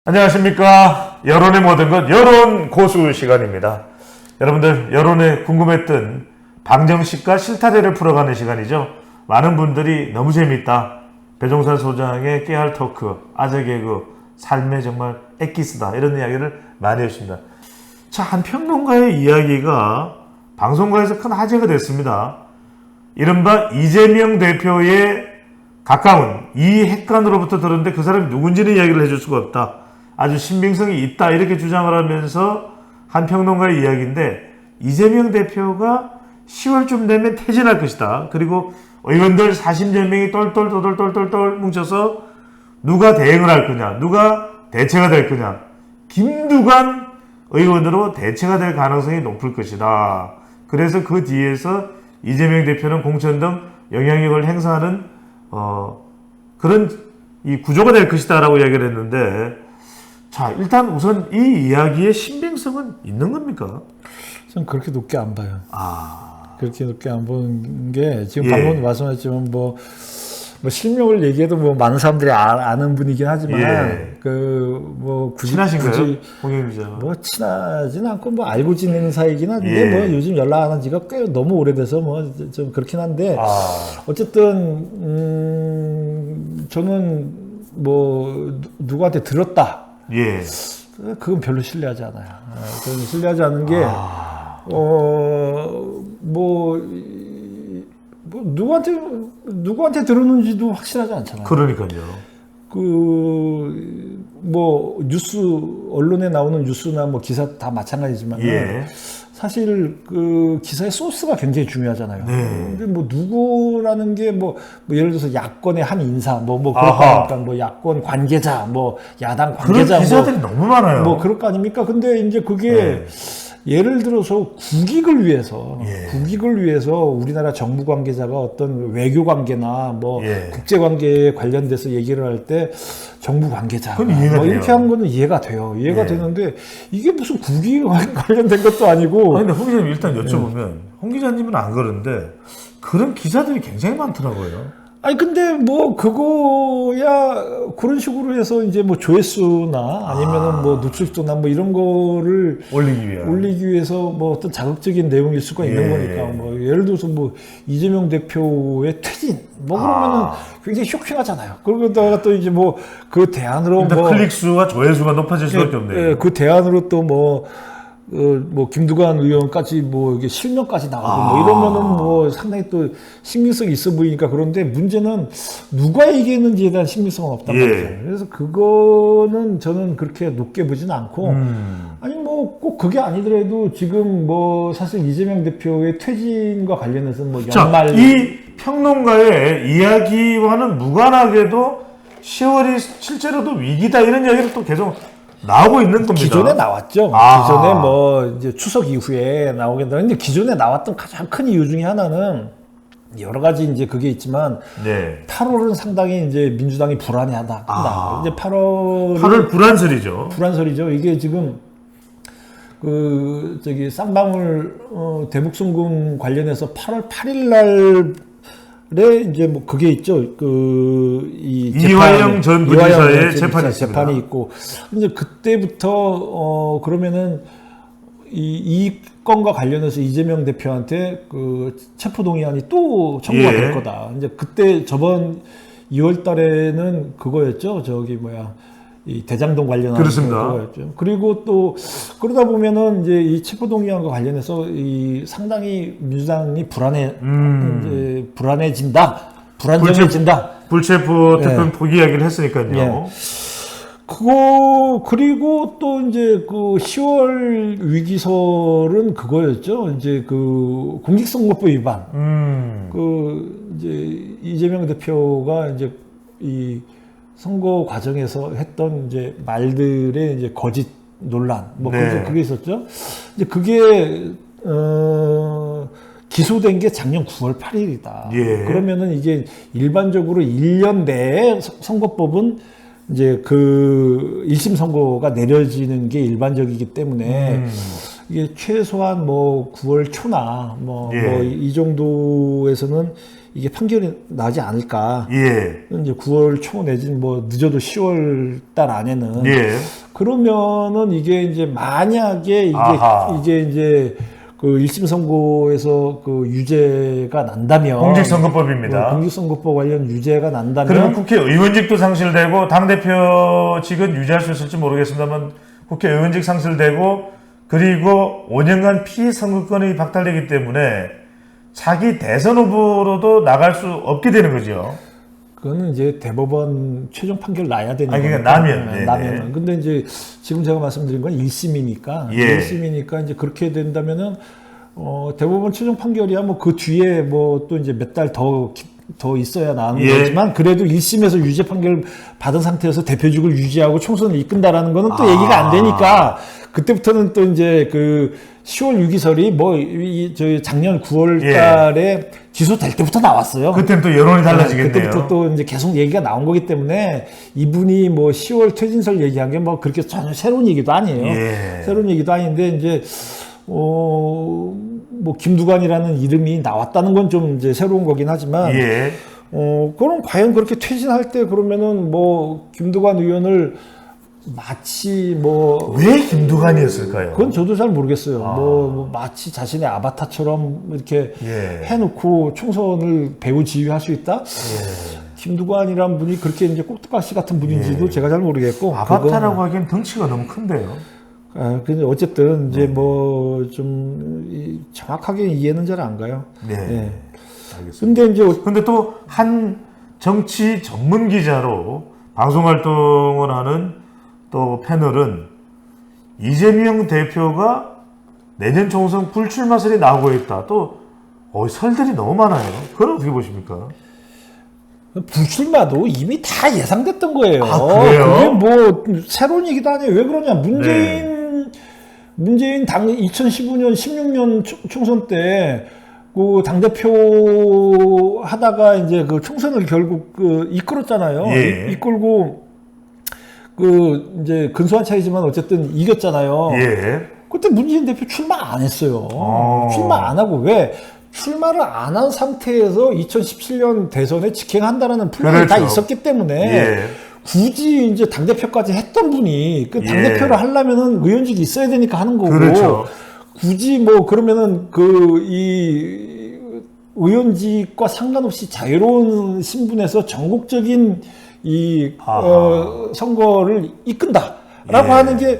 안녕하십니까. 여론의 모든 것 여론 고수 시간입니다. 여러분들 여론에 궁금했던 방정식과 실타래를 풀어가는 시간이죠. 많은 분들이 너무 재밌다, 배종찬 소장의 깨알 토크, 아재 개그, 삶의 정말 엑기스다, 이런 이야기를 많이 해주십니다. 자, 한 평론가의 이야기가 방송가에서 큰 화제가 됐습니다. 이른바 이재명 대표의 가까운 이 핵관으로부터 들었는데 그 사람이 누군지는 이야기를 해줄 수가 없다, 아주 신빙성이 있다, 이렇게 주장을 하면서 한 평론가의 이야기인데, 이재명 대표가 10월쯤 되면 퇴진할 것이다. 그리고 의원들 40여 명이 똘똘똘똘똘똘 뭉쳐서 누가 대응을 할 거냐, 누가 대체가 될 거냐, 김두관 의원으로 대체가 될 가능성이 높을 것이다. 그래서 그 뒤에서 이재명 대표는 공천 등 영향력을 행사하는 그런 이 구조가 될 것이다 라고 이야기를 했는데, 자, 일단 우선 이 이야기의 신빙성은 있는 겁니까? 전 그렇게 높게 안 봐요. 그렇게 높게 안 보는 게, 지금 방금 말씀하셨지만 뭐 실명을 얘기해도 뭐 많은 사람들이 아는 분이긴 하지만, 뭐 친하신가요? 홍영기 기자. 뭐 친하진 않고 뭐 알고 지내는 사이긴 한데, 뭐 요즘 연락 안 한 지가 꽤 너무 오래돼서 뭐 좀 그렇긴 한데, 어쨌든 저는 뭐 누구한테 들었다, 그건 별로 신뢰하지 않아요. 그건 신뢰하지 않은 게, 누구한테 들었는지도 확실하지 않잖아요. 그러니까요. 뭐 뉴스, 언론에 나오는 뉴스나 뭐 기사 다 마찬가지지만, 사실 그 기사의 소스가 굉장히 중요하잖아요. 근데 뭐 누구라는 게 뭐 예를 들어서 야권의 한 인사, 그렇다니까 뭐 야권 관계자, 뭐 야당 관계자, 그런 기사들이 너무 많아요. 뭐 그럴 거 아닙니까? 근데 이제 그게 예를 들어서 국익을 위해서 우리나라 정부 관계자가 어떤 외교 관계나 뭐 국제 관계에 관련돼서 얘기를 할 때 정부 관계자 뭐 이렇게 하는 거는 이해가 돼요. 이해가 되는데, 이게 무슨 국익 관련된 것도 아니고. 근데 홍 기자님 일단 여쭤보면, 홍 기자님은 안 그러는데 그런 기사들이 굉장히 많더라고요. 아니 근데 뭐 그거야 그런 식으로 해서 이제 뭐 조회수나 아니면은 뭐 노출도나 뭐 이런 거를 올리기 위해서 뭐 어떤 자극적인 내용일 수가 있는 거니까, 뭐 예를 들어서 뭐 이재명 대표의 퇴진 뭐 그러면은 굉장히 쇼킹하잖아요. 그러다가 또 이제 뭐 그 대안으로 뭐 클릭 수와 조회수가 높아질 수밖에 없네요. 그 대안으로 또 뭐 김두관 의원까지 뭐 이게 실명까지 나오고 뭐 이러면은 뭐 상당히 또 신빙성이 있어 보이니까. 그런데 문제는 누가 얘기했는지에 대한 신빙성은 없단 말이죠. 그래서 그거는 저는 그렇게 높게 보지는 않고, 아니 뭐 꼭 그게 아니더라도 지금 뭐 사실 이재명 대표의 퇴진과 관련해서 뭐 연말, 이 평론가의 이야기와는 무관하게도 10월이 실제로도 위기다, 이런 이야기를 또 계속 나오고 있는 겁니다. 기존에 나왔죠. 기존에 뭐 이제 추석 이후에 나오긴 하는데, 기존에 나왔던 가장 큰 이유 중에 하나는 여러 가지 이제 그게 있지만, 8월은 상당히 이제 민주당이 불안해하다. 이제 8월 불안설이죠. 이게 지금 쌍방울 대북송금 관련해서 8월 8일 날에 이제 뭐 그게 있죠. 이화영 전 부지사의 재판이 있고, 이제 그때부터 그러면은 이 건과 관련해서 이재명 대표한테 그 체포동의안이 또 청구가 될 거다. 이제 그때 저번 2월 달에는 그거였죠. 이 대장동 관련한 거였죠. 그리고 또 그러다 보면은 이제 이 체포동의안과 관련해서 상당히 민주당이 불안해진다. 불체포 특권 포기 이야기를 했으니까요. 그리고 또 이제 그 10월 위기설은 그거였죠. 이제 그 공직선거법 위반. 이제 이재명 대표가 이제 이 선거 과정에서 했던 이제 말들의 이제 거짓 논란, 뭐 그게 있었죠. 이제 그게 기소된 게 작년 9월 8일이다. 그러면은 이게 일반적으로 1년 내에 선거법은 이제 그 1심 선고가 내려지는 게 일반적이기 때문에, 이게 최소한 뭐 9월 초나 이 정도에서는 이게 판결이 나지 않을까. 예. 이제 9월 초 내지는 뭐 늦어도 10월 달 안에는 예. 그러면은 이게 이제 만약에 아하. 이게 이제 그 1심 선고에서 그 유죄가 난다면 공직선거법입니다. 공직선거법 관련 유죄가 난다면 그러면 국회의원직도 상실되고 당대표직은 유지할 수 있을지 모르겠습니다만 국회의원직 상실되고 그리고 5년간 피선거권이 박탈되기 때문에 자기 대선 후보로도 나갈 수 없게 되는 거죠. 그거는 이제 대법원 최종 판결 나야 되는 거니까. 그러니까 나면. 네, 나면은. 근데 이제 지금 제가 말씀드린 건 1심이니까. 예. 1심이니까 이제 그렇게 된다면은, 대법원 최종 판결이야 뭐 그 뒤에 뭐 또 이제 몇 달 더 있어야 나오는 예. 거지만 그래도 1심에서 유죄 판결 받은 상태에서 대표직을 유지하고 총선을 이끈다라는 거는 또 얘기가 안 되니까 그때부터는 또 이제 그 10월 유기설이 뭐 저희 작년 9월 달에 기소될 때부터 나왔어요. 그때는 또 여론이 달라지겠네요. 그때부터 또 이제 계속 얘기가 나온 거기 때문에 이분이 뭐 10월 퇴진설 얘기한 게 뭐 그렇게 전혀 새로운 얘기도 아니에요. 예. 새로운 얘기도 아닌데 이제 뭐 김두관이라는 이름이 나왔다는 건 좀 이제 새로운 거긴 하지만 예. 그럼 과연 그렇게 퇴진할 때 그러면은 뭐 김두관 의원을 마치 뭐 왜 김두관이었을까요? 그건 저도 잘 모르겠어요. 뭐 마치 자신의 아바타처럼 이렇게 예. 해놓고 총선을 배후 지휘할 수 있다? 예. 김두관이란 분이 그렇게 이제 꼭두각시 같은 분인지도 제가 잘 모르겠고. 아바타라고 하기엔 덩치가 너무 큰데요. 근데 어쨌든 이제 뭐 좀 정확하게 이해는 잘 안 가요. 네. 예. 알겠습니다. 근데 이제 근데 또 한 정치 전문 기자로 방송 활동을 하는 또 패널은 이재명 대표가 내년 총선 불출마설이 나오고 있다. 또 설들이 너무 많아요. 그건 어떻게 보십니까? 불출마도 이미 다 예상됐던 거예요. 아, 그래요? 그게 뭐 새로운 얘기도 아니에요. 왜 그러냐? 문재인 당 2015년, 16년 총선 때 그 당대표 하다가 이제 그 총선을 결국 이끌었잖아요. 예. 이끌고 그 이제 근소한 차이지만 어쨌든 이겼잖아요. 예. 그때 문재인 대표 출마 안 했어요. 어. 출마 안 하고 왜? 출마를 안 한 상태에서 2017년 대선에 직행한다라는 플랜이 다 그렇죠. 있었기 때문에 예. 굳이 이제 당대표까지 했던 분이 그 예. 당대표를 하려면은 의원직이 있어야 되니까 하는 거고 그렇죠. 굳이 뭐 그러면은 이 의원직과 상관없이 자유로운 신분에서 전국적인 이 선거를 이끈다라고 예. 하는 게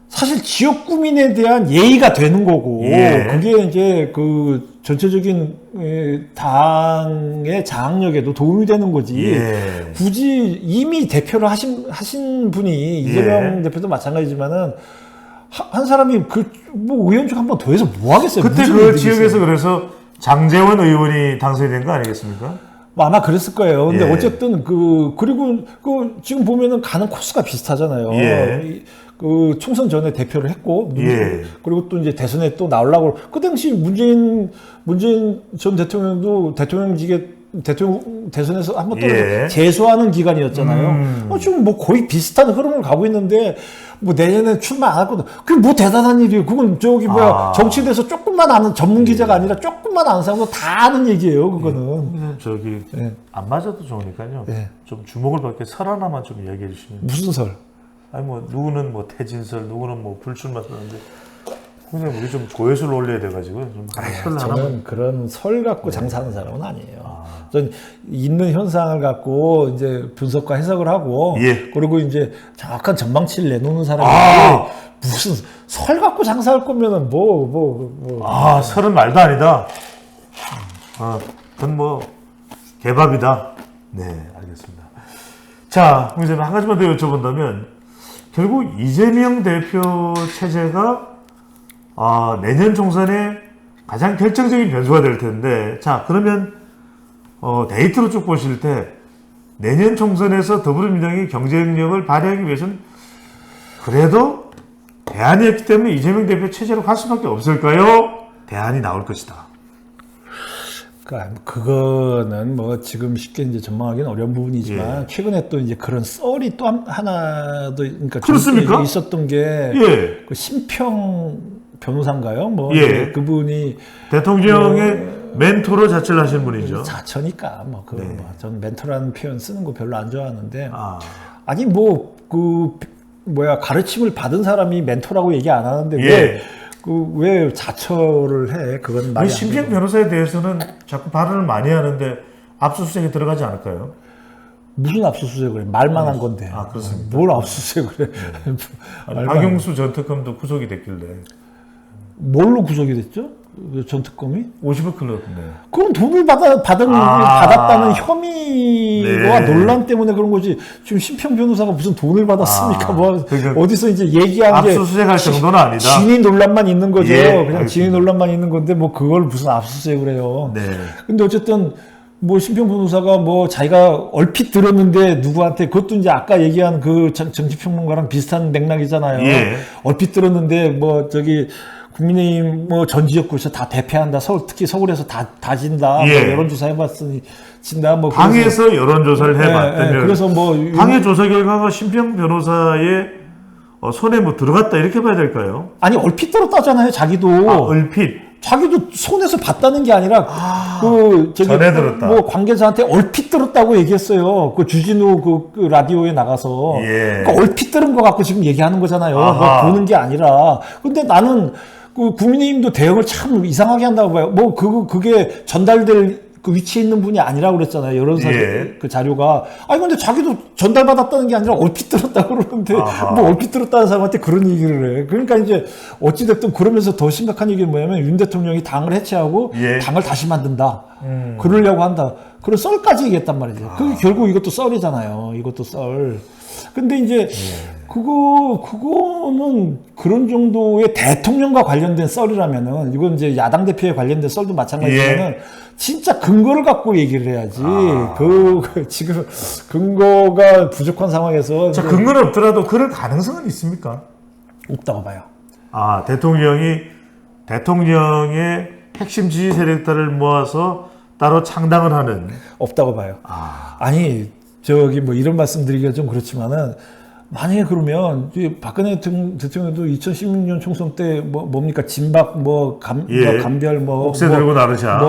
사실 지역 구민에 대한 예의가 되는 거고 예. 그게 이제 그 전체적인 당의 장악력에도 도움이 되는 거지. 예. 굳이 이미 대표를 하신 분이 이재명 대표도 마찬가지지만은 한 사람이 뭐 의원직 한 번 더 해서 뭐 하겠어요? 그때 무슨 그 이득이 지역에서 있어요? 그래서 장재원 의원이 당선이 된 거 아니겠습니까? 뭐 아마 그랬을 거예요. 근데 예. 어쨌든 그리고 지금 보면은 가는 코스가 비슷하잖아요. 예. 그 총선 전에 대표를 했고 예. 그리고 또 이제 대선에 또 나오려고 그 당시 문재인 전 대통령도 대통령 대선에서 한번 또 예. 재수하는 기간이었잖아요. 지금 뭐 거의 비슷한 흐름을 가고 있는데 뭐 내년에 출마 안 할 거다. 그게 뭐 대단한 일이에요. 그건 정치에 대해서 조금만 아는 전문 기자가 아니라 조금만 아는 사람도 다 아는 얘기예요. 그거는. 저기 안 맞아도 좋으니까요. 예. 좀 주목을 받게 설 하나만 좀 이야기해 주시면. 무슨 설? 아니 뭐 누구는 뭐 퇴진설, 누구는 뭐 불출마 쓰는데 선생님 우리 좀 조회수를 올려야 돼가지고 좀 설 하나만. 저는 그런 설 갖고 장사하는 사람은 아니에요. 전 있는 현상을 갖고 이제 분석과 해석을 하고 예. 그리고 이제 정확한 전망치를 내놓는 사람이 무슨 설 갖고 장사할 거면은 설은 말도 아니다. 그건 뭐 개밥이다. 네, 알겠습니다. 자, 선생님 한 가지만 더 여쭤본다면 결국 이재명 대표 체제가 내년 총선에 가장 결정적인 변수가 될 텐데, 자, 그러면 데이터로 쭉 보실 때 내년 총선에서 더불어민주당이 경쟁력을 발휘하기 위해서는 그래도 대안이 없기 때문에 이재명 대표 체제로 갈 수밖에 없을까요? 대안이 나올 것이다. 그거는 뭐 지금 쉽게 이제 전망하기는 어려운 부분이지만 최근에 또 이제 그런 썰이 또 하나 더 그러니까 그렇습니까? 있었던 게 예. 그 심평 변호사인가요? 뭐 예. 그분이 대통령의 멘토로 자처를 하신 분이죠. 자처니까 네. 저는 멘토라는 표현 쓰는 거 별로 안 좋아하는데 아, 아니 가르침을 받은 사람이 멘토라고 얘기 안 하는데 예. 왜 자처를 해? 그건 우리 말이 안 심평 되고. 변호사에 대해서는 자꾸 발언을 많이 하는데 압수수색에 들어가지 않을까요? 무슨 압수수색을 해? 말만 한 건데. 아, 그렇습니까? 뭘 압수수색을 해? 아니, 박용수 전 특검도 구속이 됐길래 뭘로 구속이 됐죠? 전 특검이? 50억 클럽인데. 그건 돈을 받았다는 혐의와 네. 논란 때문에 그런 거지. 지금 심평 변호사가 무슨 돈을 받았습니까? 그러니까 어디서 이제 얘기한 게 압수수색할 정도는 아니다. 진위 논란만 있는 거죠. 예, 그냥 알겠습니다. 진위 논란만 있는 건데 뭐 그걸 무슨 압수수색을 해요. 네. 근데 어쨌든 뭐 심평 변호사가 뭐 자기가 얼핏 들었는데 누구한테 그것도 이제 아까 얘기한 그 정치평론가랑 비슷한 맥락이잖아요. 예. 얼핏 들었는데 뭐 저기 국민의힘 뭐 전 지역구에서 다 대패한다. 특히 서울에서 다 진다. 예. 뭐 여론조사 해봤으니 진다. 뭐 방에서 여론조사를 해봤다면 그래서 뭐 방의 조사 결과가 심평 변호사의 손에 뭐 들어갔다 이렇게 봐야 될까요? 아니 얼핏 들었다잖아요. 자기도 얼핏. 자기도 손에서 봤다는 게 아니라 전해 들었다. 뭐 관계자한테 얼핏 들었다고 얘기했어요. 그 주진우 그 라디오에 나가서 예. 그러니까 얼핏 들은 거 갖고 지금 얘기하는 거잖아요. 아하. 뭐 보는 게 아니라. 근데 나는 그 국민의힘도 대응을 참 이상하게 한다고 봐요. 뭐 그게 전달될 그 위치에 있는 분이 아니라고 그랬잖아요. 여론사 예. 그 자료가. 아니 근데 자기도 전달받았다는 게 아니라 얼핏 들었다고 그러는데 아하. 뭐 얼핏 들었다는 사람한테 그런 얘기를 해. 그러니까 이제 어찌됐든 그러면서 더 심각한 얘기는 뭐냐면 윤 대통령이 당을 해체하고 예. 당을 다시 만든다. 그러려고 한다. 그런 썰까지 얘기했단 말이죠. 그게 결국 이것도 썰이잖아요. 이것도 썰. 근데 이제 그거는 그런 정도의 대통령과 관련된 썰이라면은 이건 이제 야당 대표에 관련된 썰도 마찬가지지만은 진짜 근거를 갖고 얘기를 해야지. 지금 근거가 부족한 상황에서 자, 이제 근거는 없더라도 그럴 가능성은 있습니까? 없다고 봐요. 대통령의 핵심 지지 세력들을 모아서 따로 창당을 하는. 없다고 봐요. 아니 저기 뭐 이런 말씀드리기가 좀 그렇지만은 만약에 그러면 박근혜 대통령도 2016년 총선 때 뭡니까 진박 예. 감별 옥새 들고 나르샤.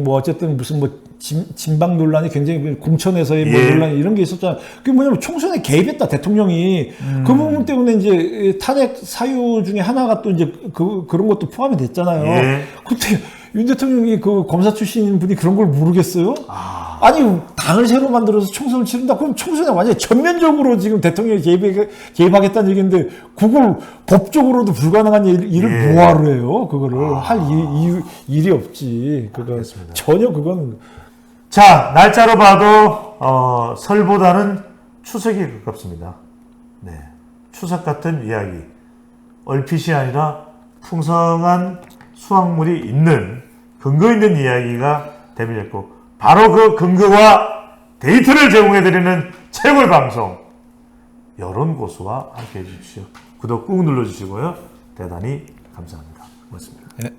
어쨌든 무슨 진박 논란이 굉장히 공천에서의 뭐 예. 논란 이런 게 있었잖아요. 그게 뭐냐면 총선에 개입했다 대통령이 그 부분 때문에 이제 탄핵 사유 중에 하나가 또 이제 그런 것도 포함이 됐잖아요. 예. 그때 윤 대통령이 그 검사 출신인 분이 그런 걸 모르겠어요? 아니 당을 새로 만들어서 총선을 치른다. 그럼 총선에 완전히 전면적으로 지금 대통령이 개입하겠다는 얘기인데 그걸 법적으로도 불가능한 일을 뭐하러 해요? 그거를 할 일이 없지. 알겠습니다. 전혀 그건 자, 날짜로 봐도 설보다는 추석이 가깝습니다. 네, 추석 같은 이야기. 얼핏이 아니라 풍성한 수확물이 있는 근거 있는 이야기가 대비됐고 바로 그 근거와 데이터를 제공해드리는 최고의 방송 여론고수와 함께해 주십시오. 구독 꾹 눌러주시고요. 대단히 감사합니다. 고맙습니다. 네.